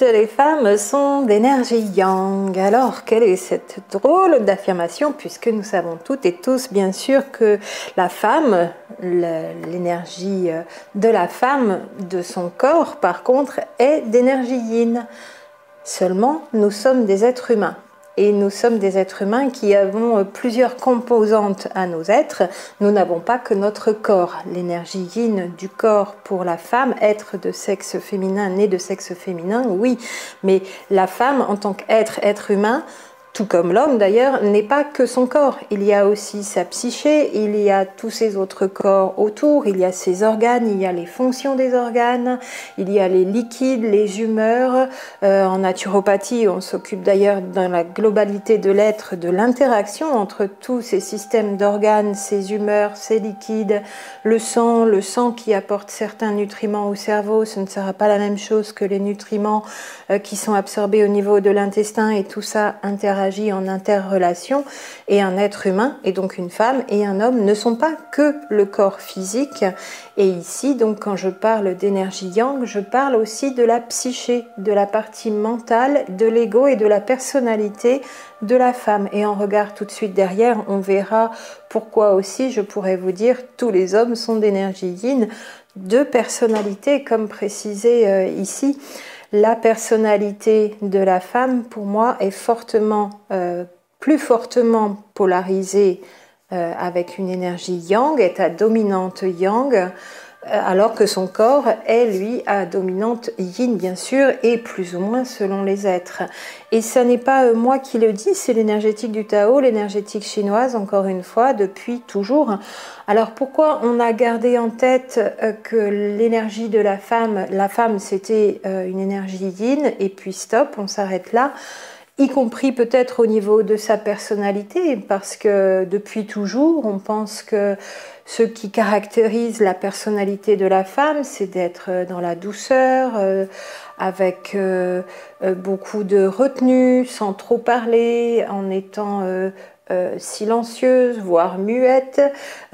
Toutes les femmes sont d'énergie yang. Alors, quelle est cette drôle d'affirmation, puisque nous savons toutes et tous, bien sûr, que la femme, l'énergie de la femme, de son corps, par contre, est d'énergie yin. Seulement, nous sommes des êtres humains. Et nous sommes des êtres humains qui avons plusieurs composantes à nos êtres. Nous n'avons pas que notre corps. L'énergie yin du corps pour la femme, être de sexe féminin, né de sexe féminin, oui. Mais la femme, en tant qu'être humain, tout comme l'homme d'ailleurs, n'est pas que son corps. Il y a aussi sa psyché, il y a tous ses autres corps autour, il y a ses organes, il y a les fonctions des organes, il y a les liquides, les humeurs. En naturopathie, on s'occupe d'ailleurs dans la globalité de l'être, de l'interaction entre tous ces systèmes d'organes, ces humeurs, ces liquides, le sang qui apporte certains nutriments au cerveau, ce ne sera pas la même chose que les nutriments qui sont absorbés au niveau de l'intestin, et tout ça interagit en interrelation. Et un être humain, et donc une femme et un homme, ne sont pas que le corps physique. Et ici, donc, quand je parle d'énergie yang, je parle aussi de la psyché, de la partie mentale, de l'ego et de la personnalité de la femme. Et on regarde tout de suite derrière, on verra pourquoi aussi, je pourrais vous dire, tous les hommes sont d'énergie yin, de personnalité, comme précisé ici. La personnalité de la femme, pour moi, est plus fortement polarisée avec une énergie yang, est à dominante yang, alors que son corps est, lui, à dominante yin, bien sûr, et plus ou moins selon les êtres. Et ce n'est pas moi qui le dis, c'est l'énergétique du Tao, l'énergétique chinoise, encore une fois, depuis toujours. Alors pourquoi on a gardé en tête que l'énergie de la femme c'était une énergie yin, et puis stop, on s'arrête là, y compris peut-être au niveau de sa personnalité, parce que depuis toujours, on pense que ce qui caractérise la personnalité de la femme, c'est d'être dans la douceur, avec beaucoup de retenue, sans trop parler, en étant silencieuse, voire muette,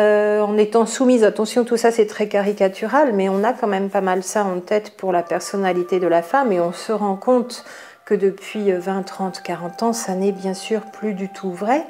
en étant soumise. Attention, tout ça c'est très caricatural, mais on a quand même pas mal ça en tête pour la personnalité de la femme, et on se rend compte que depuis 20, 30, 40 ans, ça n'est bien sûr plus du tout vrai.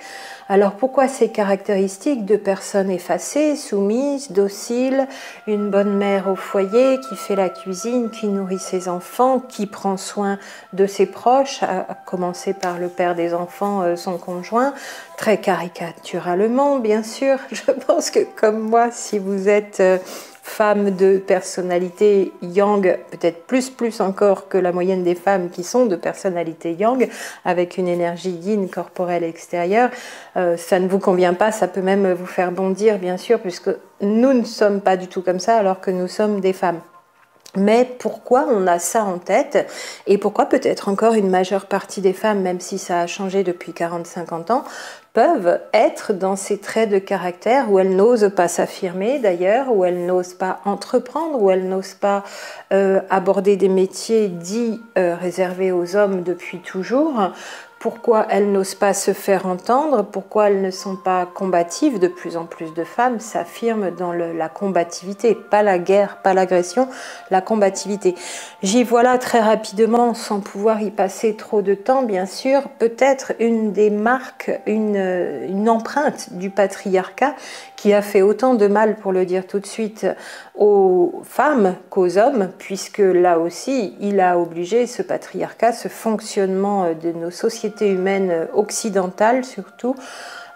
Alors pourquoi ces caractéristiques de personnes effacées, soumises, dociles, une bonne mère au foyer, qui fait la cuisine, qui nourrit ses enfants, qui prend soin de ses proches, à commencer par le père des enfants, son conjoint, très caricaturalement bien sûr. Je pense que comme moi, si vous êtes femme de personnalité yang, peut-être plus encore que la moyenne des femmes qui sont de personnalité yang, avec une énergie yin corporelle extérieure, ça ne vous convient pas, ça peut même vous faire bondir, bien sûr, puisque nous ne sommes pas du tout comme ça, alors que nous sommes des femmes. Mais pourquoi on a ça en tête, et pourquoi peut-être encore une majeure partie des femmes, même si ça a changé depuis 40-50 ans, peuvent être dans ces traits de caractère où elles n'osent pas s'affirmer d'ailleurs, où elles n'osent pas entreprendre, où elles n'osent pas aborder des métiers dits réservés aux hommes depuis toujours. Pourquoi elles n'osent pas se faire entendre, pourquoi elles ne sont pas combatives. De plus en plus de femmes s'affirment dans la combativité, pas la guerre, pas l'agression, la combativité. J'y vois là très rapidement, sans pouvoir y passer trop de temps bien sûr, peut-être une des marques, une empreinte du patriarcat qui a fait autant de mal, pour le dire tout de suite, aux femmes qu'aux hommes, puisque là aussi, il a obligé ce patriarcat, ce fonctionnement de nos sociétés humaines occidentales surtout,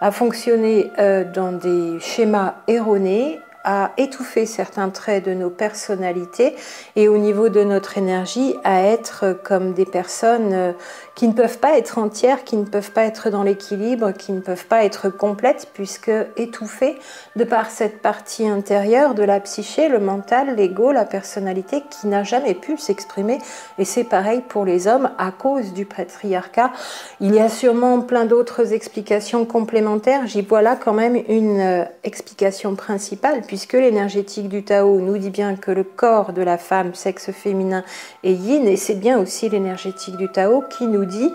à fonctionner dans des schémas erronés, à étouffer certains traits de nos personnalités et au niveau de notre énergie à être comme des personnes qui ne peuvent pas être entières, qui ne peuvent pas être dans l'équilibre, qui ne peuvent pas être complètes puisque étouffées de par cette partie intérieure de la psyché, le mental, l'ego, la personnalité qui n'a jamais pu s'exprimer. Et c'est pareil pour les hommes à cause du patriarcat. Il y a sûrement plein d'autres explications complémentaires. J'y vois là quand même une explication principale, puisque l'énergétique du Tao nous dit bien que le corps de la femme, sexe féminin, est yin, et c'est bien aussi l'énergétique du Tao qui nous dit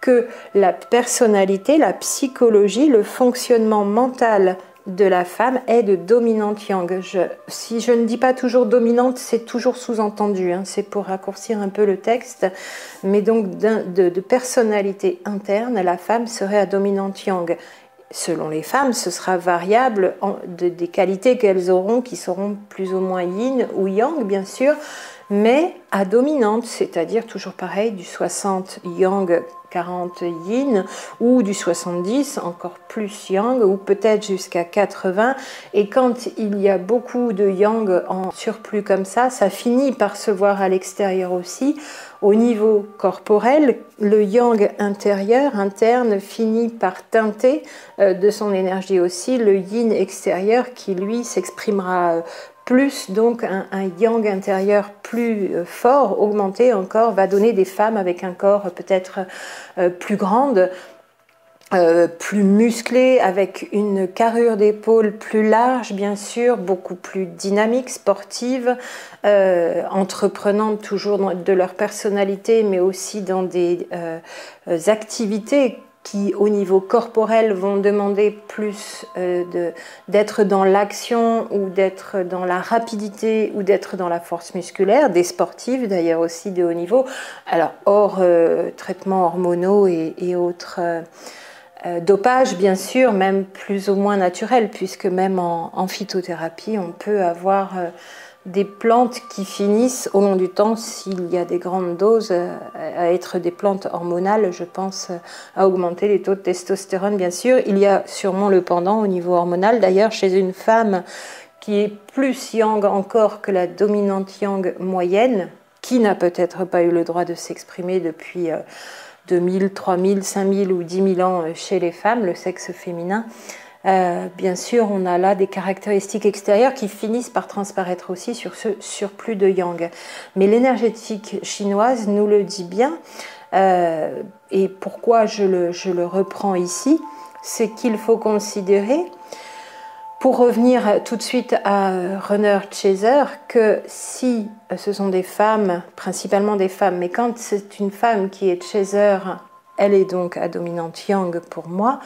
que la personnalité, la psychologie, le fonctionnement mental de la femme est de dominante yang. Si je ne dis pas toujours dominante, c'est toujours sous-entendu, hein, c'est pour raccourcir un peu le texte, mais donc de personnalité interne, la femme serait à dominante yang. Selon les femmes, ce sera variable des qualités qu'elles auront, qui seront plus ou moins yin ou yang, bien sûr, mais à dominante, c'est-à-dire toujours pareil, du 60 yang, 40 yin, ou du 70, encore plus yang, ou peut-être jusqu'à 80. Et quand il y a beaucoup de yang en surplus comme ça finit par se voir à l'extérieur aussi. Au niveau corporel, le yang intérieur, interne, finit par teinter de son énergie aussi le yin extérieur qui, lui, s'exprimera plus, donc un yang intérieur plus fort, augmenté encore, va donner des femmes avec un corps peut-être plus grande, plus musclée, avec une carrure d'épaule plus large, bien sûr, beaucoup plus dynamique, sportive, entreprenante toujours de leur personnalité, mais aussi dans des activités qui, au niveau corporel, vont demander plus d'être dans l'action ou d'être dans la rapidité ou d'être dans la force musculaire, des sportives d'ailleurs aussi de haut niveau, alors hors traitements hormonaux et autres dopage, bien sûr, même plus ou moins naturel, puisque même en phytothérapie, on peut avoir des plantes qui finissent au long du temps, s'il y a des grandes doses, à être des plantes hormonales, je pense, à augmenter les taux de testostérone, bien sûr. Il y a sûrement le pendant au niveau hormonal. D'ailleurs, chez une femme qui est plus yang encore que la dominante yang moyenne, qui n'a peut-être pas eu le droit de s'exprimer depuis 2000, 3000, 5000 ou 10 000 ans chez les femmes, le sexe féminin, bien sûr, on a là des caractéristiques extérieures qui finissent par transparaître aussi sur ce surplus de yang. Mais l'énergétique chinoise nous le dit bien, et pourquoi je le reprends ici, c'est qu'il faut considérer, pour revenir tout de suite à Runner Chaser, que si ce sont des femmes, principalement des femmes, mais quand c'est une femme qui est Chaser, elle est donc à dominante yang pour moi,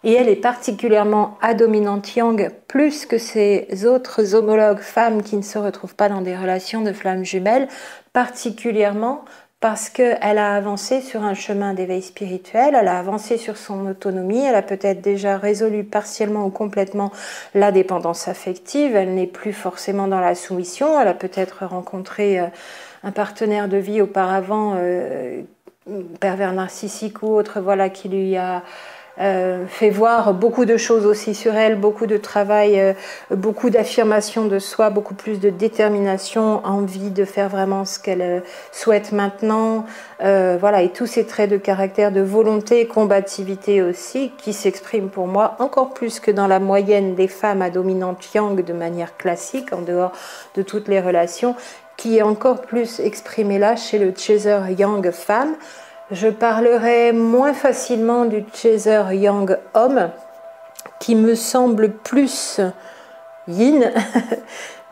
et elle est particulièrement à dominante yang plus que ses autres homologues femmes qui ne se retrouvent pas dans des relations de flammes jumelles, particulièrement parce qu'elle a avancé sur un chemin d'éveil spirituel, elle a avancé sur son autonomie, elle a peut-être déjà résolu partiellement ou complètement la dépendance affective, elle n'est plus forcément dans la soumission, elle a peut-être rencontré un partenaire de vie auparavant, pervers narcissique ou autre, voilà, qui lui a fait voir beaucoup de choses aussi sur elle, beaucoup de travail, beaucoup d'affirmation de soi, beaucoup plus de détermination, envie de faire vraiment ce qu'elle souhaite maintenant, voilà, et tous ces traits de caractère, de volonté, combativité aussi, qui s'expriment pour moi encore plus que dans la moyenne des femmes à dominante yang de manière classique, en dehors de toutes les relations, qui est encore plus exprimée là chez le Chaser Yang femme. Je parlerai moins facilement du Chaser Yang homme, qui me semble plus yin,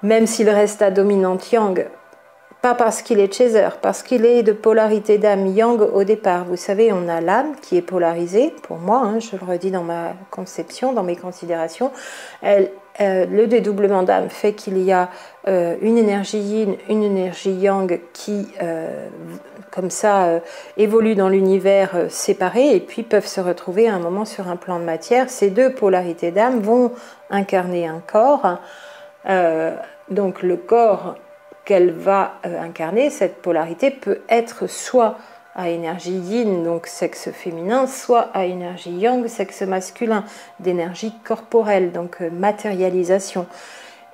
même s'il reste à dominante yang. Pas parce qu'il est Chaser, parce qu'il est de polarité d'âme yang au départ. Vous savez, on a l'âme qui est polarisée, pour moi, hein, je le redis dans ma conception, dans mes considérations. Le dédoublement d'âme fait qu'il y a une énergie yin, une énergie yang qui, comme ça, évoluent dans l'univers séparés et puis peuvent se retrouver à un moment sur un plan de matière. Ces deux polarités d'âme vont incarner un corps. Donc le corps qu'elle va incarner, cette polarité, peut être soit à énergie yin, donc sexe féminin, soit à énergie yang, sexe masculin, d'énergie corporelle, donc matérialisation.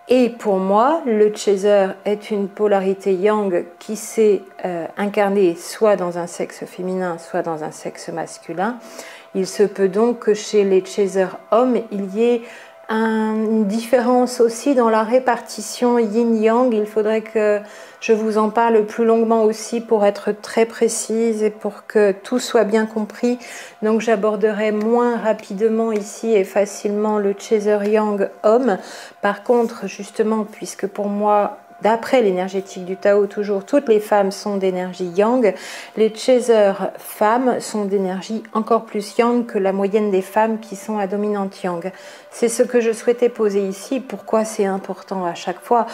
Et pour moi, le Chaser est une polarité yang qui s'est incarnée soit dans un sexe féminin, soit dans un sexe masculin. Il se peut donc que chez les Chaser hommes, il y ait une différence aussi dans la répartition yin-yang. Il faudrait que je vous en parle plus longuement aussi pour être très précise et pour que tout soit bien compris. Donc j'aborderai moins rapidement ici et facilement le Chaser Yang homme. Par contre, justement, puisque pour moi, d'après l'énergétique du Tao, toujours, toutes les femmes sont d'énergie yang. Les chasers femmes sont d'énergie encore plus yang que la moyenne des femmes qui sont à dominante yang. C'est ce que je souhaitais poser ici. Pourquoi c'est important à chaque fois?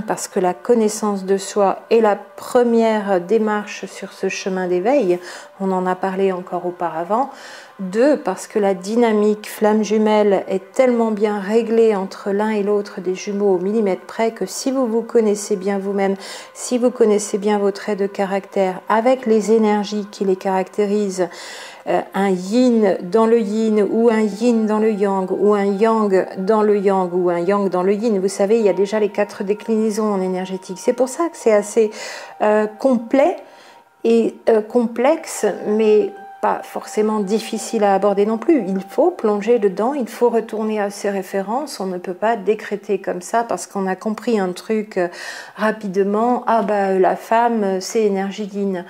Parce que la connaissance de soi est la première démarche sur ce chemin d'éveil. On en a parlé encore auparavant. 2, parce que la dynamique flamme jumelle est tellement bien réglée entre l'un et l'autre des jumeaux au millimètre près que si vous vous connaissez bien vous-même, si vous connaissez bien vos traits de caractère avec les énergies qui les caractérisent, un yin dans le yin ou un yin dans le yang ou un yang dans le yang ou un yang dans le yin, vous savez, il y a déjà les 4 déclinaisons en énergétique. C'est pour ça que c'est assez complet et complexe, mais pas forcément difficile à aborder non plus. Il faut plonger dedans, il faut retourner à ses références. On ne peut pas décréter comme ça parce qu'on a compris un truc rapidement. Ah bah la femme, c'est énergie yin.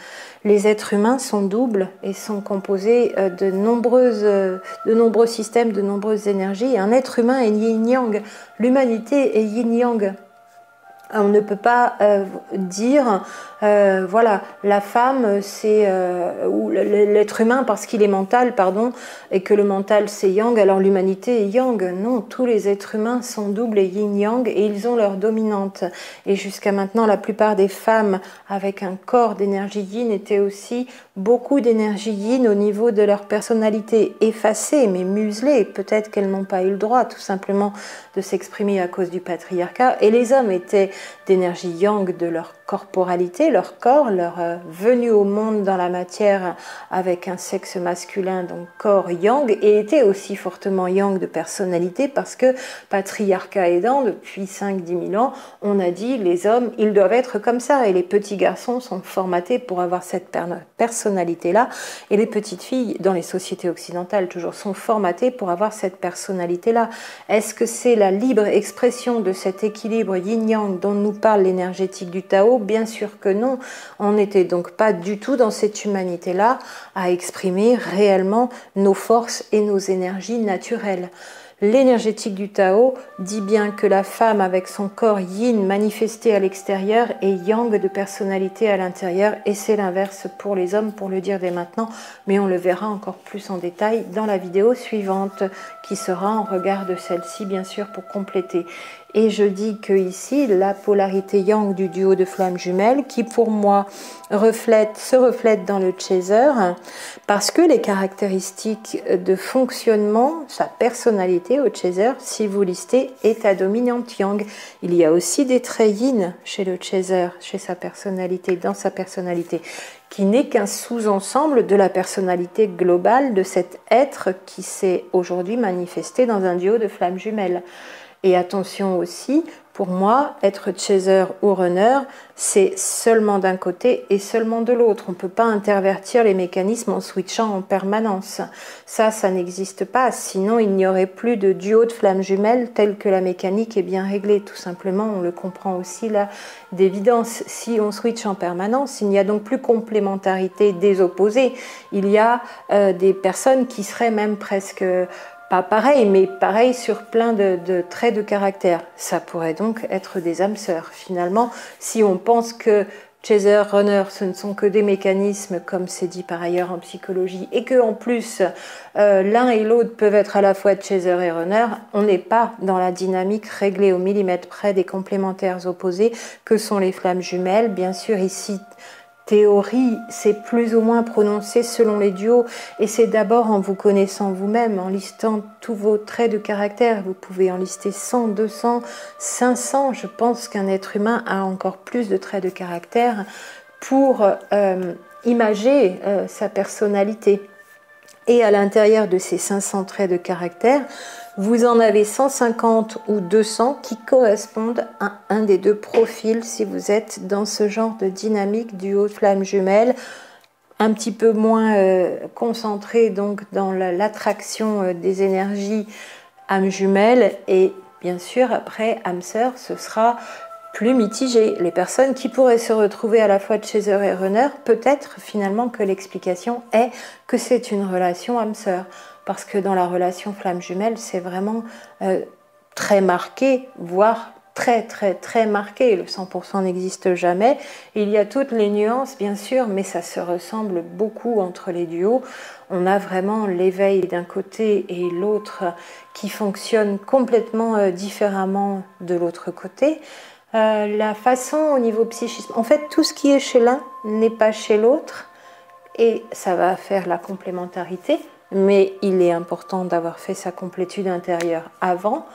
Les êtres humains sont doubles et sont composés de nombreux systèmes, de nombreuses énergies. Et un être humain est yin-yang. L'humanité est yin-yang. On ne peut pas dire, voilà, la femme, c'est, ou l'être humain, parce qu'il est mental, pardon, et que le mental c'est yang, alors l'humanité est yang. Non, tous les êtres humains sont doubles et yin-yang, et ils ont leur dominante. Et jusqu'à maintenant, la plupart des femmes avec un corps d'énergie yin étaient aussi beaucoup d'énergie yin au niveau de leur personnalité effacée, mais muselée. Peut-être qu'elles n'ont pas eu le droit, tout simplement, de s'exprimer à cause du patriarcat. Et les hommes étaient d'énergie yang de leur corporalité, leur corps, leur venue au monde dans la matière avec un sexe masculin, donc corps yang, et étaient aussi fortement yang de personnalité parce que patriarcat aidant, depuis 5-10 000 ans, on a dit les hommes, ils doivent être comme ça, et les petits garçons sont formatés pour avoir cette personnalité-là, et les petites filles, dans les sociétés occidentales toujours, sont formatées pour avoir cette personnalité-là. Est-ce que c'est la libre expression de cet équilibre yin-yang dont nous parle l'énergétique du Tao? Bien sûr que non. On n'était donc pas du tout dans cette humanité-là à exprimer réellement nos forces et nos énergies naturelles. L'énergétique du Tao dit bien que la femme avec son corps yin manifesté à l'extérieur est yang de personnalité à l'intérieur, et c'est l'inverse pour les hommes, pour le dire dès maintenant, mais on le verra encore plus en détail dans la vidéo suivante qui sera en regard de celle-ci bien sûr pour compléter. Et je dis que ici, la polarité yang du duo de flammes jumelles, qui pour moi se reflète dans le chaser, parce que les caractéristiques de fonctionnement, sa personnalité au chaser, si vous listez, est à dominante yang. Il y a aussi des traits yin chez le chaser, chez sa personnalité, dans sa personnalité, qui n'est qu'un sous-ensemble de la personnalité globale de cet être qui s'est aujourd'hui manifesté dans un duo de flammes jumelles. Et attention aussi, pour moi, être chaser ou runner, c'est seulement d'un côté et seulement de l'autre. On ne peut pas intervertir les mécanismes en switchant en permanence. Ça n'existe pas. Sinon, il n'y aurait plus de duo de flammes jumelles tel que la mécanique est bien réglée. Tout simplement, on le comprend aussi là d'évidence. Si on switch en permanence, il n'y a donc plus complémentarité des opposés. Il y a des personnes qui seraient même presque... pas pareil, mais pareil sur plein de traits de caractère. Ça pourrait donc être des âmes sœurs. Finalement, si on pense que chaser, runner, ce ne sont que des mécanismes, comme c'est dit par ailleurs en psychologie, et que en plus, l'un et l'autre peuvent être à la fois chaser et runner, on n'est pas dans la dynamique réglée au millimètre près des complémentaires opposés que sont les flammes jumelles. Bien sûr, ici, théorie, c'est plus ou moins prononcé selon les duos, et c'est d'abord en vous connaissant vous-même, en listant tous vos traits de caractère. Vous pouvez en lister 100, 200, 500. Je pense qu'un être humain a encore plus de traits de caractère pour imager sa personnalité. Et à l'intérieur de ces 500 traits de caractère, vous en avez 150 ou 200 qui correspondent à un des deux profils si vous êtes dans ce genre de dynamique duo flamme jumelle, un petit peu moins concentré donc dans l'attraction des énergies âme jumelle, et bien sûr après âme sœur, ce sera plus mitigé. Les personnes qui pourraient se retrouver à la fois chaser et runner, peut-être finalement que l'explication est que c'est une relation âme-sœur. Parce que dans la relation flamme jumelle, c'est vraiment très marqué, voire très très très marqué, le 100% n'existe jamais. Il y a toutes les nuances bien sûr, mais ça se ressemble beaucoup entre les duos. On a vraiment l'éveil d'un côté et l'autre qui fonctionne complètement différemment de l'autre côté. La façon au niveau psychisme, en fait tout ce qui est chez l'un n'est pas chez l'autre et ça va faire la complémentarité, mais il est important d'avoir fait sa complétude intérieure avant.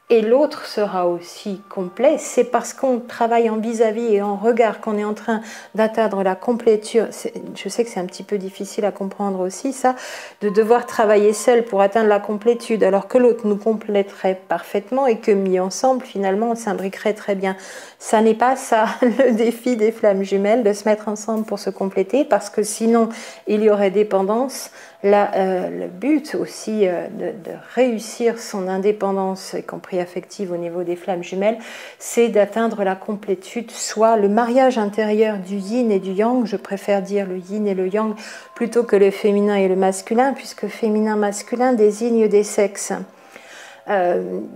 Et l'autre sera aussi complet, c'est parce qu'on travaille en vis-à-vis et en regard qu'on est en train d'atteindre la complétude. Je sais que c'est un petit peu difficile à comprendre aussi ça, de devoir travailler seul pour atteindre la complétude, alors que l'autre nous compléterait parfaitement et que mis ensemble, finalement, on s'imbriquerait très bien. Ça n'est pas ça le défi des flammes jumelles, de se mettre ensemble pour se compléter, parce que sinon, il y aurait dépendance. Là, le but aussi de réussir son indépendance, y compris affective au niveau des flammes jumelles, c'est d'atteindre la complétude, soit le mariage intérieur du yin et du yang, je préfère dire le yin et le yang plutôt que le féminin et le masculin, puisque féminin-masculin désigne des sexes.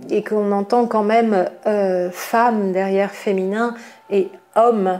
Et qu'on entend quand même femme derrière féminin et homme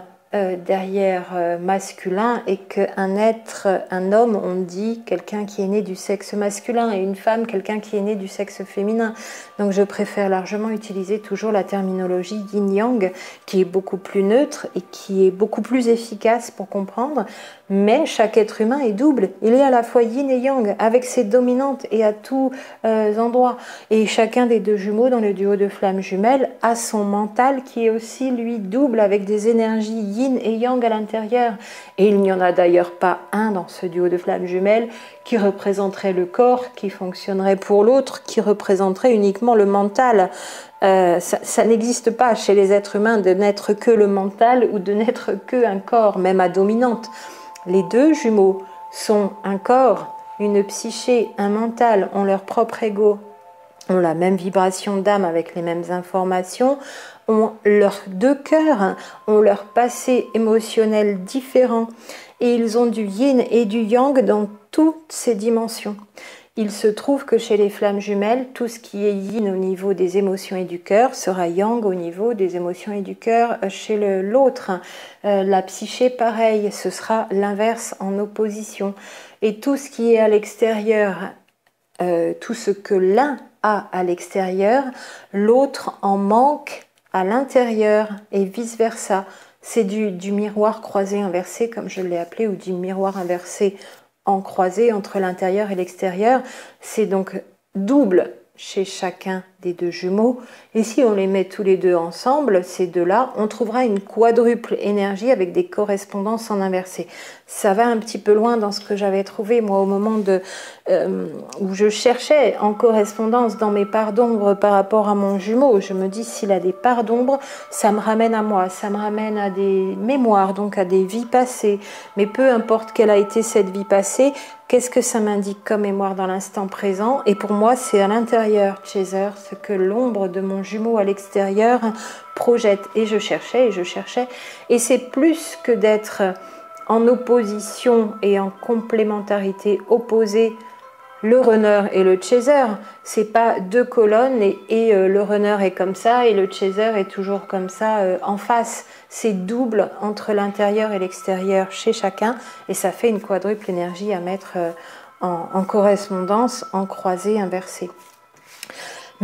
derrière masculin, et qu'un être, un homme, on dit quelqu'un qui est né du sexe masculin, et une femme, quelqu'un qui est né du sexe féminin. Donc je préfère largement utiliser toujours la terminologie yin-yang, qui est beaucoup plus neutre et qui est beaucoup plus efficace pour comprendre. Mais chaque être humain est double. Il est à la fois yin et yang, avec ses dominantes et à tous endroits. Et chacun des deux jumeaux dans le duo de flammes jumelles a son mental qui est aussi, lui, double, avec des énergies yin et yang à l'intérieur. Et il n'y en a d'ailleurs pas un dans ce duo de flammes jumelles qui représenterait le corps, qui fonctionnerait pour l'autre, qui représenterait uniquement le mental. Ça n'existe pas chez les êtres humains de n'être que le mental ou de n'être que un corps, même à dominante. Les deux jumeaux sont un corps, une psyché, un mental, ont leur propre ego, ont la même vibration d'âme avec les mêmes informations, ont leurs deux cœurs, ont leur passé émotionnel différent, et ils ont du yin et du yang dans toutes ces dimensions. Il se trouve que chez les flammes jumelles, tout ce qui est yin au niveau des émotions et du cœur sera yang au niveau des émotions et du cœur chez l'autre. La psyché, pareil, ce sera l'inverse en opposition. Et tout ce qui est à l'extérieur, tout ce que l'un a à l'extérieur, l'autre en manque à l'intérieur et vice-versa. C'est du miroir croisé inversé, comme je l'ai appelé, ou du miroir inversé en croisé entre l'intérieur et l'extérieur. C'est donc double chez chacun des deux jumeaux. Et si on les met tous les deux ensemble, ces deux-là, on trouvera une quadruple énergie avec des correspondances en inversé. Ça va un petit peu loin dans ce que j'avais trouvé, moi, au moment où je cherchais en correspondance dans mes parts d'ombre par rapport à mon jumeau. Je me dis, s'il a des parts d'ombre, ça me ramène à moi, ça me ramène à des mémoires, donc à des vies passées. Mais peu importe quelle a été cette vie passée, qu'est-ce que ça m'indique comme mémoire dans l'instant présent? Et pour moi, c'est à l'intérieur, Chaser, ce que l'ombre de mon jumeau à l'extérieur projette. Et je cherchais, et c'est plus que d'être en opposition et en complémentarité opposée, le runner et le chaser. C'est pas deux colonnes et le runner est comme ça et le chaser est toujours comme ça en face. C'est double entre l'intérieur et l'extérieur chez chacun, et ça fait une quadruple énergie à mettre en correspondance, en croisée inversée.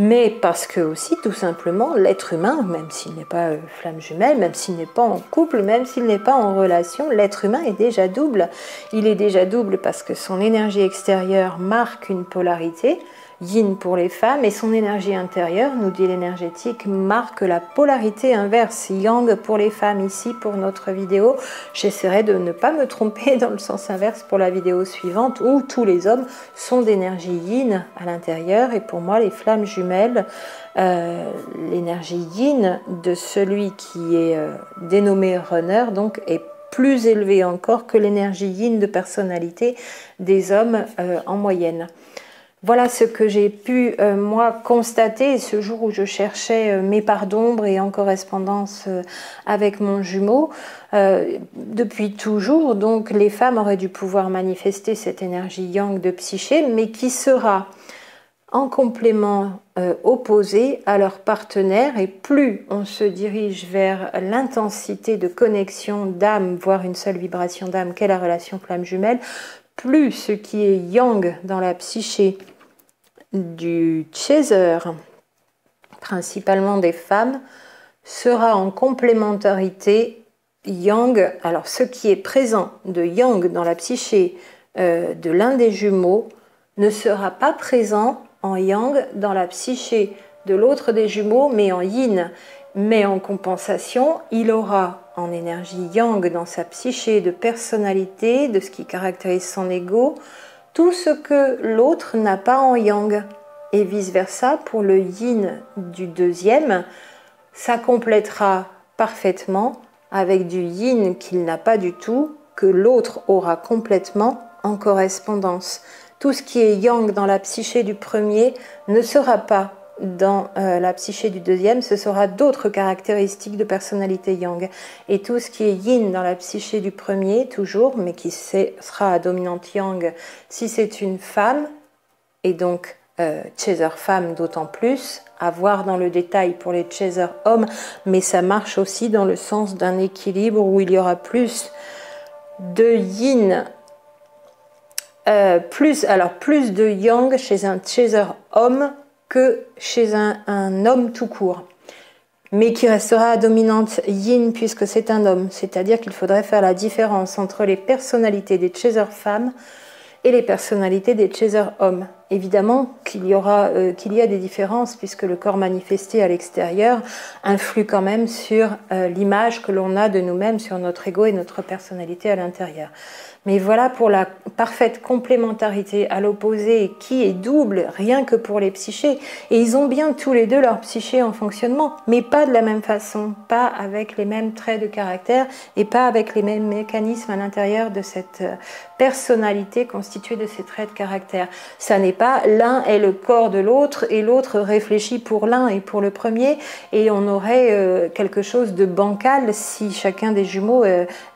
Mais parce que aussi, tout simplement, l'être humain, même s'il n'est pas flamme jumelle, même s'il n'est pas en couple, même s'il n'est pas en relation, l'être humain est déjà double. Il est déjà double parce que son énergie extérieure marque une polarité, yin pour les femmes, et son énergie intérieure, nous dit l'énergétique, marque la polarité inverse, yang pour les femmes. Ici, pour notre vidéo, j'essaierai de ne pas me tromper dans le sens inverse pour la vidéo suivante, où tous les hommes sont d'énergie yin à l'intérieur, et pour moi, les flammes jumelles, l'énergie yin de celui qui est dénommé runner, donc, est plus élevée encore que l'énergie yin de personnalité des hommes en moyenne. Voilà ce que j'ai pu, moi, constater ce jour où je cherchais mes parts d'ombre et en correspondance avec mon jumeau. Depuis toujours, donc, les femmes auraient dû pouvoir manifester cette énergie yang de psyché, mais qui sera en complément opposé à leur partenaire, et plus on se dirige vers l'intensité de connexion d'âme, voire une seule vibration d'âme qu'est la relation flamme jumelle, plus ce qui est yang dans la psyché du chaser, principalement des femmes, sera en complémentarité yang. Alors ce qui est présent de yang dans la psyché de l'un des jumeaux ne sera pas présent en yang dans la psyché de l'autre des jumeaux, mais en yin. Mais en compensation, il aura en énergie yang dans sa psyché de personnalité, de ce qui caractérise son ego, tout ce que l'autre n'a pas en yang. Et vice-versa, pour le yin du deuxième, ça complétera parfaitement avec du yin qu'il n'a pas du tout, que l'autre aura complètement en correspondance. Tout ce qui est yang dans la psyché du premier ne sera pas dans la psyché du deuxième, ce sera d'autres caractéristiques de personnalité yang. Et tout ce qui est yin dans la psyché du premier, toujours, mais qui sera à dominante yang si c'est une femme, et donc chaser femme d'autant plus, à voir dans le détail pour les chaser hommes, mais ça marche aussi dans le sens d'un équilibre où il y aura plus de yin, plus de yang chez un chaser homme que chez un homme tout court, mais qui restera à dominante yin puisque c'est un homme, c'est-à-dire qu'il faudrait faire la différence entre les personnalités des chaser femmes et les personnalités des chaser hommes. Évidemment qu'il y a des différences puisque le corps manifesté à l'extérieur influe quand même sur l'image que l'on a de nous-mêmes, sur notre ego et notre personnalité à l'intérieur. Mais voilà pour la parfaite complémentarité à l'opposé qui est double rien que pour les psychés. Et ils ont bien tous les deux leur psyché en fonctionnement, mais pas de la même façon, pas avec les mêmes traits de caractère et pas avec les mêmes mécanismes à l'intérieur de cette personnalité constituée de ces traits de caractère. Ça n'est pas l'un est le corps de l'autre et l'autre réfléchit pour l'un et pour le premier, et on aurait quelque chose de bancal si chacun des jumeaux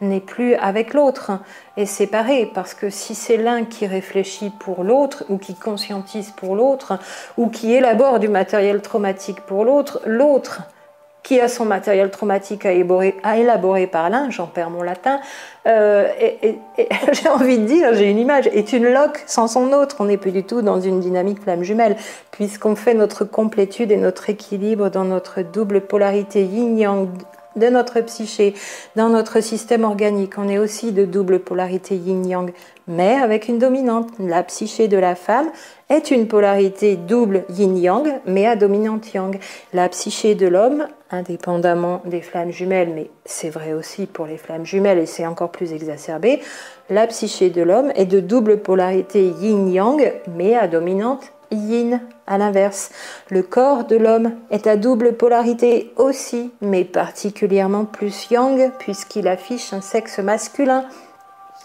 n'est plus avec l'autre et séparé, parce que si c'est l'un qui réfléchit pour l'autre ou qui conscientise pour l'autre ou qui élabore du matériel traumatique pour l'autre, l'autre qui a son matériel traumatique à élaborer par l'un, j'en perds mon latin, j'ai envie de dire, j'ai une image, est une loque sans son autre. On n'est plus du tout dans une dynamique flamme jumelle, puisqu'on fait notre complétude et notre équilibre dans notre double polarité yin-yang de notre psyché, dans notre système organique. On est aussi de double polarité yin-yang, mais avec une dominante. La psyché de la femme est une polarité double yin-yang, mais à dominante yang. La psyché de l'homme, indépendamment des flammes jumelles, mais c'est vrai aussi pour les flammes jumelles et c'est encore plus exacerbé, la psyché de l'homme est de double polarité yin-yang, mais à dominante yin. À l'inverse, le corps de l'homme est à double polarité aussi, mais particulièrement plus yang, puisqu'il affiche un sexe masculin.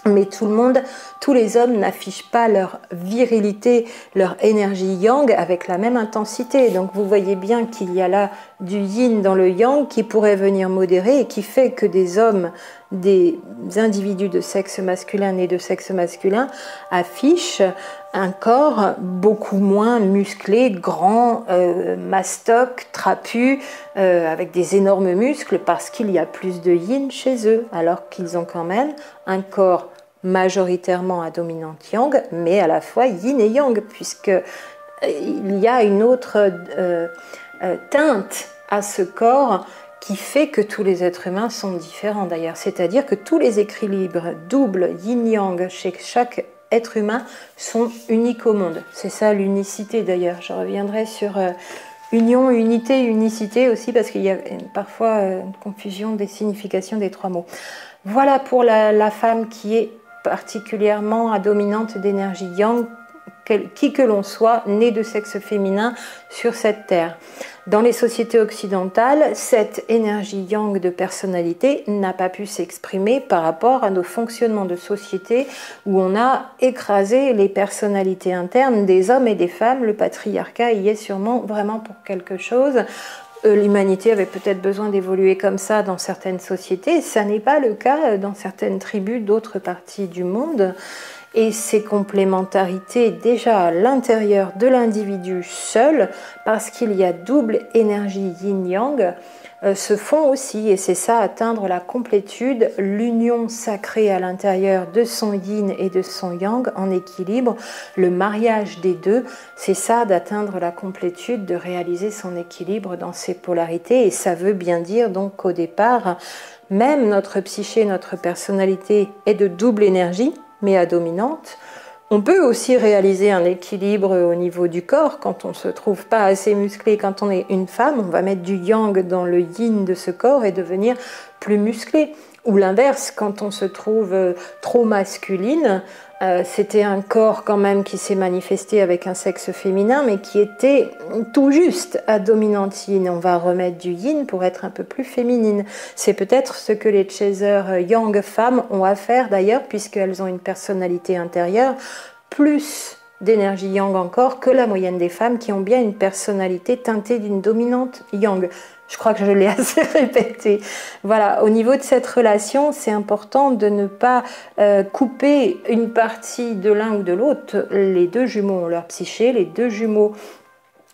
Mais tout le monde, tous les hommes n'affichent pas leur virilité, leur énergie yang avec la même intensité. Donc vous voyez bien qu'il y a là du yin dans le yang qui pourrait venir modérer et qui fait que des hommes, des individus de sexe masculin nés de sexe masculin affichent un corps beaucoup moins musclé, grand, mastoc, trapu, avec des énormes muscles parce qu'il y a plus de yin chez eux, alors qu'ils ont quand même un corps majoritairement à dominante yang, mais à la fois yin et yang, puisque il y a une autre teinte à ce corps qui fait que tous les êtres humains sont différents d'ailleurs, c'est-à-dire que tous les équilibres doubles yin-yang chez chaque être humain sont uniques au monde. C'est ça l'unicité d'ailleurs. Je reviendrai sur union, unité, unicité aussi, parce qu'il y a parfois une confusion des significations des trois mots. Voilà pour la femme qui est particulièrement à dominante d'énergie yang, qui que l'on soit, né de sexe féminin sur cette terre. Dans les sociétés occidentales, cette énergie yang de personnalité n'a pas pu s'exprimer par rapport à nos fonctionnements de société où on a écrasé les personnalités internes des hommes et des femmes. Le patriarcat y est sûrement vraiment pour quelque chose. L'humanité avait peut-être besoin d'évoluer comme ça dans certaines sociétés. Ça n'est pas le cas dans certaines tribus d'autres parties du monde. et ces complémentarités déjà à l'intérieur de l'individu seul, parce qu'il y a double énergie yin-yang, se font aussi, et c'est ça, atteindre la complétude, l'union sacrée à l'intérieur de son yin et de son yang en équilibre, le mariage des deux, c'est ça d'atteindre la complétude, de réaliser son équilibre dans ses polarités, et ça veut bien dire donc qu'au départ, même notre psyché, notre personnalité est de double énergie, mais à dominante. On peut aussi réaliser un équilibre au niveau du corps quand on ne se trouve pas assez musclé. Quand on est une femme, on va mettre du yang dans le yin de ce corps et devenir plus musclé. Ou l'inverse, quand on se trouve trop masculine, c'était un corps quand même qui s'est manifesté avec un sexe féminin, mais qui était tout juste à dominante yin. On va remettre du yin pour être un peu plus féminine. C'est peut-être ce que les chasers yang femmes ont à faire d'ailleurs, puisqu'elles ont une personnalité intérieure plus d'énergie yang encore que la moyenne des femmes qui ont bien une personnalité teintée d'une dominante yang. Je crois que je l'ai assez répété. Voilà, au niveau de cette relation, c'est important de ne pas couper une partie de l'un ou de l'autre. Les deux jumeaux ont leur psyché, les deux jumeaux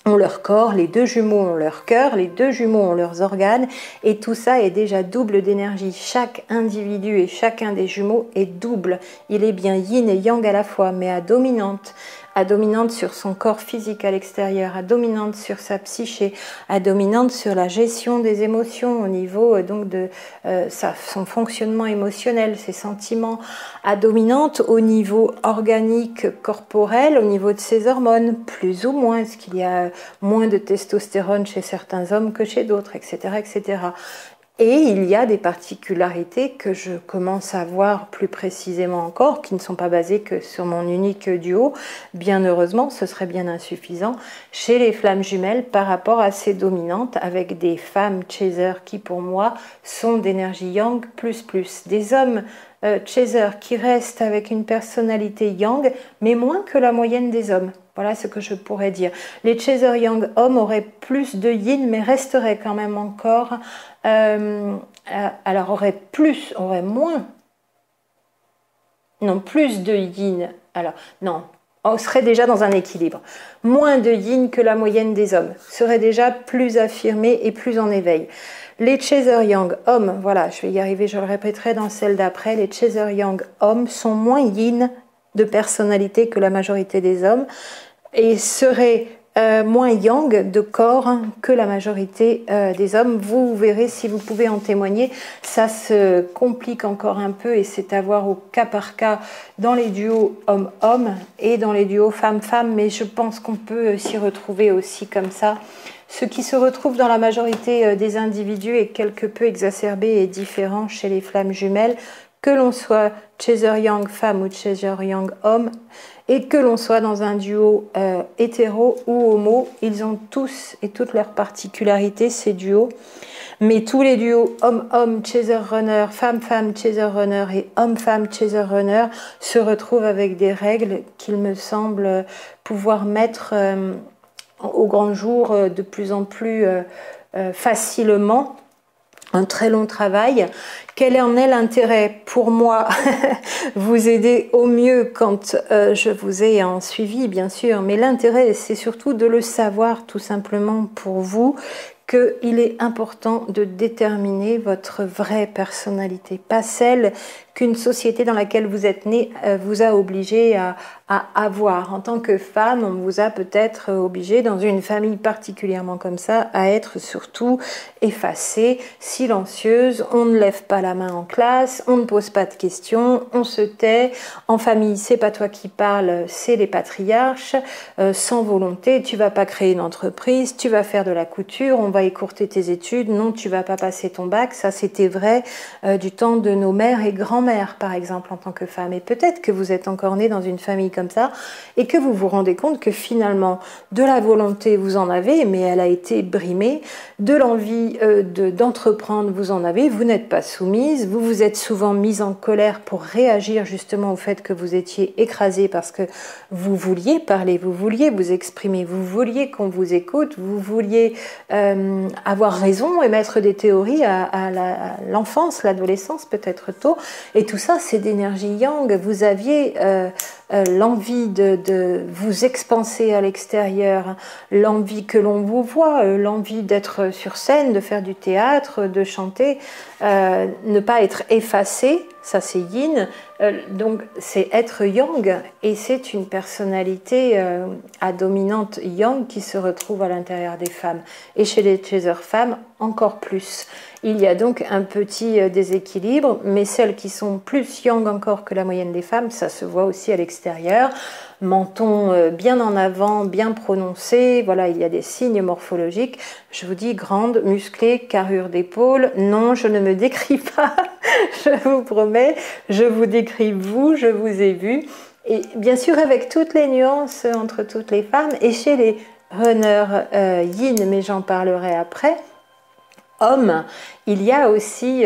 ont leur corps, les deux jumeaux ont leur cœur, les deux jumeaux ont leurs organes, et tout ça est déjà double d'énergie. Chaque individu et chacun des jumeaux est double. Il est bien yin et yang à la fois, mais à dominante sur son corps physique à l'extérieur, à dominante sur sa psyché, à dominante sur la gestion des émotions au niveau donc de son fonctionnement émotionnel, ses sentiments, à dominante au niveau organique, corporel, au niveau de ses hormones, plus ou moins, est-ce qu'il y a moins de testostérone chez certains hommes que chez d'autres, etc., etc. Et il y a des particularités que je commence à voir plus précisément encore, qui ne sont pas basées que sur mon unique duo. Bien heureusement, ce serait bien insuffisant chez les flammes jumelles par rapport à ces dominantes, avec des femmes chasers qui, pour moi, sont d'énergie yang plus. Des hommes chasers qui restent avec une personnalité yang, mais moins que la moyenne des hommes. Voilà ce que je pourrais dire. Les chasers yang hommes auraient plus de yin, mais resteraient quand même encore... alors aurait moins. Non, plus de yin. Alors, non, on serait déjà dans un équilibre. Moins de yin que la moyenne des hommes. Serait déjà plus affirmé et plus en éveil. Les chasers yang hommes, voilà, je vais y arriver, je le répéterai dans celle d'après. Les chasers yang hommes sont moins yin de personnalité que la majorité des hommes et seraient moins yang de corps que la majorité des hommes. Vous verrez si vous pouvez en témoigner. Ça se complique encore un peu et c'est à voir au cas par cas dans les duos homme-homme et dans les duos femme-femme, mais je pense qu'on peut s'y retrouver aussi comme ça. Ce qui se retrouve dans la majorité des individus est quelque peu exacerbé et différent chez les flammes jumelles, que l'on soit chaser yang femme ou chaser yang homme, et que l'on soit dans un duo hétéro ou homo, ils ont tous et toutes leurs particularités, ces duos. Mais tous les duos homme-homme, chaser-runner, femme-femme, chaser-runner et homme-femme, chaser-runner se retrouvent avec des règles qu'il me semble pouvoir mettre au grand jour de plus en plus facilement. Un très long travail. Quel en est l'intérêt pour moi? Vous aider au mieux quand je vous ai en suivi, bien sûr, mais l'intérêt, c'est surtout de le savoir tout simplement pour vous, qu'il est important de déterminer votre vraie personnalité, pas celle qu'une société dans laquelle vous êtes né vous a obligé à avoir. En tant que femme, on vous a peut-être obligé, dans une famille particulièrement comme ça, à être surtout effacée, silencieuse, on ne lève pas la main en classe, on ne pose pas de questions, on se tait, en famille c'est pas toi qui parles, c'est les patriarches, sans volonté, tu vas pas créer une entreprise, tu vas faire de la couture, on va écourter tes études, non tu vas pas passer ton bac, ça c'était vrai du temps de nos mères et grands-mères par exemple en tant que femme, et peut-être que vous êtes encore né dans une famille comme ça et que vous vous rendez compte que finalement de la volonté vous en avez mais elle a été brimée, de l'envie d'entreprendre vous en avez, vous n'êtes pas soumise, vous vous êtes souvent mise en colère pour réagir justement au fait que vous étiez écrasée parce que vous vouliez parler, vous vouliez vous exprimer, vous vouliez qu'on vous écoute, vous vouliez avoir raison, émettre des théories à l'enfance, l'adolescence peut-être tôt, Et tout ça, c'est d'énergie yang. Vous aviez l'envie de vous expanser à l'extérieur, l'envie que l'on vous voit, l'envie d'être sur scène, de faire du théâtre, de chanter, ne pas être effacé, ça c'est yin, donc c'est être yang, et c'est une personnalité à dominante yang qui se retrouve à l'intérieur des femmes, et chez les chasers femmes encore plus. Il y a donc un petit déséquilibre, mais celles qui sont plus yang encore que la moyenne des femmes, ça se voit aussi à l'extérieur. Menton bien en avant, bien prononcé, voilà, il y a des signes morphologiques. Je vous dis grande, musclée, carrure d'épaule. Non, je ne me décris pas, je vous promets, je vous décris vous, je vous ai vu. Et bien sûr avec toutes les nuances entre toutes les femmes, et chez les runners yin, mais j'en parlerai après, hommes, il y a aussi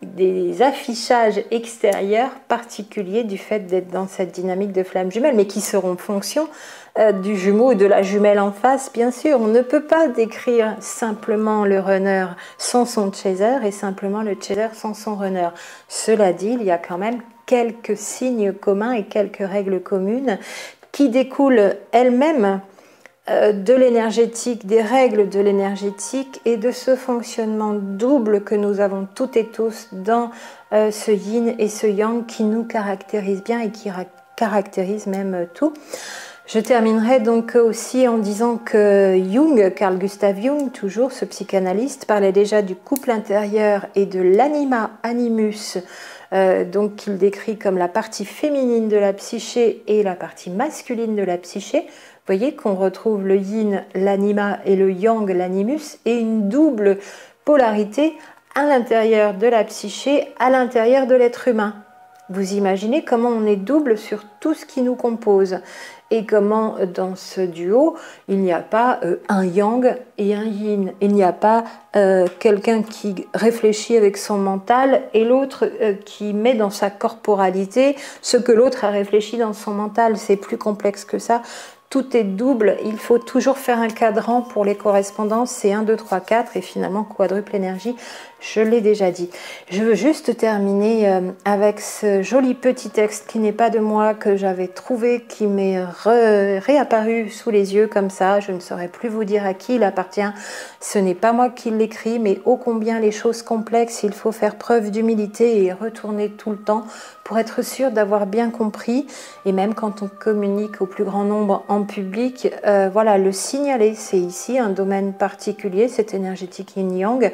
des affichages extérieurs particuliers du fait d'être dans cette dynamique de flamme jumelle, mais qui seront fonction du jumeau ou de la jumelle en face, bien sûr. On ne peut pas décrire simplement le runner sans son chaser et simplement le chaser sans son runner. Cela dit, il y a quand même quelques signes communs et quelques règles communes qui découlent elles-mêmes de l'énergétique, des règles de l'énergétique et de ce fonctionnement double que nous avons toutes et tous dans ce yin et ce yang qui nous caractérise bien et qui caractérise même tout. Je terminerai donc aussi en disant que Jung, Carl Gustav Jung, toujours ce psychanalyste, parlait déjà du couple intérieur et de l'anima animus, donc qu'il décrit comme la partie féminine de la psyché et la partie masculine de la psyché. Vous voyez qu'on retrouve le yin, l'anima, et le yang, l'animus, et une double polarité à l'intérieur de la psyché, à l'intérieur de l'être humain. Vous imaginez comment on est double sur tout ce qui nous compose, et comment dans ce duo, il n'y a pas un yang et un yin. Il n'y a pas quelqu'un qui réfléchit avec son mental et l'autre qui met dans sa corporalité ce que l'autre a réfléchi dans son mental. C'est plus complexe que ça. Tout est double, il faut toujours faire un cadran pour les correspondances, c'est 1, 2, 3, 4 et finalement quadruple énergie, je l'ai déjà dit. Je veux juste terminer avec ce joli petit texte qui n'est pas de moi, que j'avais trouvé, qui m'est réapparu sous les yeux comme ça, je ne saurais plus vous dire à qui il appartient, ce n'est pas moi qui l'écris, mais ô combien les choses complexes, il faut faire preuve d'humilité et retourner tout le temps pour être sûr d'avoir bien compris, et même quand on communique au plus grand nombre en public, voilà, le signaler, c'est ici un domaine particulier, cette énergétique yin-yang.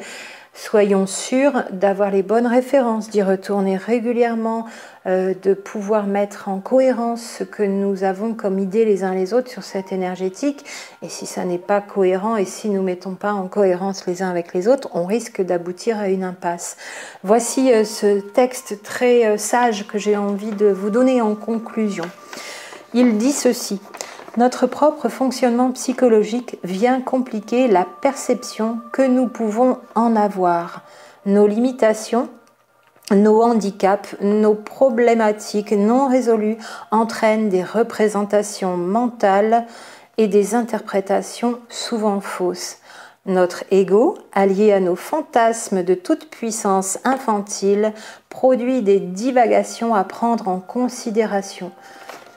Soyons sûrs d'avoir les bonnes références, d'y retourner régulièrement, de pouvoir mettre en cohérence ce que nous avons comme idée les uns les autres sur cette énergétique. Et si ça n'est pas cohérent et si nous ne mettons pas en cohérence les uns avec les autres, on risque d'aboutir à une impasse. Voici ce texte très sage que j'ai envie de vous donner en conclusion. Il dit ceci. Notre propre fonctionnement psychologique vient compliquer la perception que nous pouvons en avoir. Nos limitations, nos handicaps, nos problématiques non résolues entraînent des représentations mentales et des interprétations souvent fausses. Notre ego, allié à nos fantasmes de toute puissance infantile, produit des divagations à prendre en considération.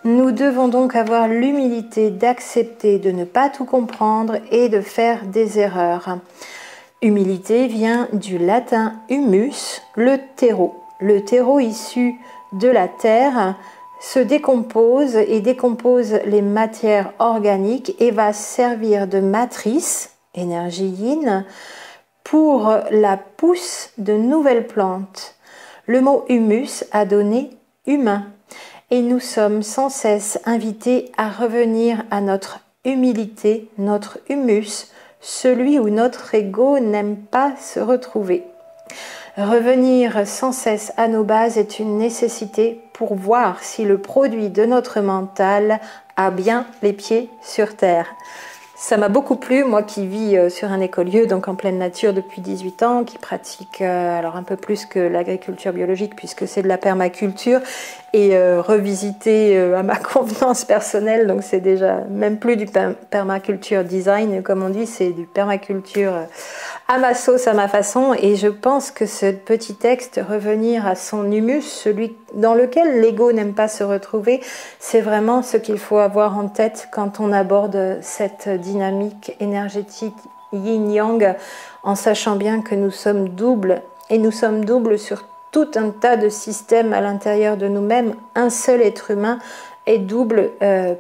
Nous devons donc avoir l'humilité d'accepter de ne pas tout comprendre et de faire des erreurs. Humilité vient du latin humus, le terreau. Le terreau issu de la terre se décompose et décompose les matières organiques et va servir de matrice, énergie yin, pour la pousse de nouvelles plantes. Le mot humus a donné humain. Et nous sommes sans cesse invités à revenir à notre humilité, notre humus, celui où notre ego n'aime pas se retrouver. Revenir sans cesse à nos bases est une nécessité pour voir si le produit de notre mental a bien les pieds sur terre. Ça m'a beaucoup plu, moi qui vis sur un écolieu, donc en pleine nature depuis 18 ans, qui pratique alors un peu plus que l'agriculture biologique puisque c'est de la permaculture, et revisiter à ma convenance personnelle, donc c'est déjà même plus du permaculture design comme on dit, c'est du permaculture à ma sauce, à ma façon, et je pense que ce petit texte, revenir à son humus, celui dans lequel l'ego n'aime pas se retrouver, c'est vraiment ce qu'il faut avoir en tête quand on aborde cette dynamique énergétique yin-yang, en sachant bien que nous sommes doubles, et nous sommes doubles sur tout un tas de systèmes à l'intérieur de nous-mêmes. Un seul être humain est double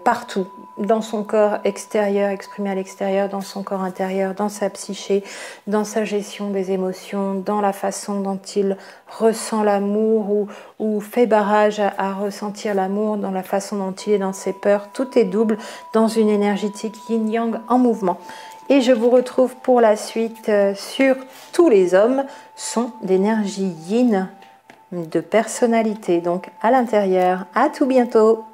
partout, dans son corps extérieur, exprimé à l'extérieur, dans son corps intérieur, dans sa psyché, dans sa gestion des émotions, dans la façon dont il ressent l'amour ou fait barrage à ressentir l'amour, dans la façon dont il est dans ses peurs. Tout est double dans une énergétique yin-yang en mouvement. Et je vous retrouve pour la suite sur tous les hommes sont d'énergie yin, de personnalité, donc à l'intérieur. À tout bientôt.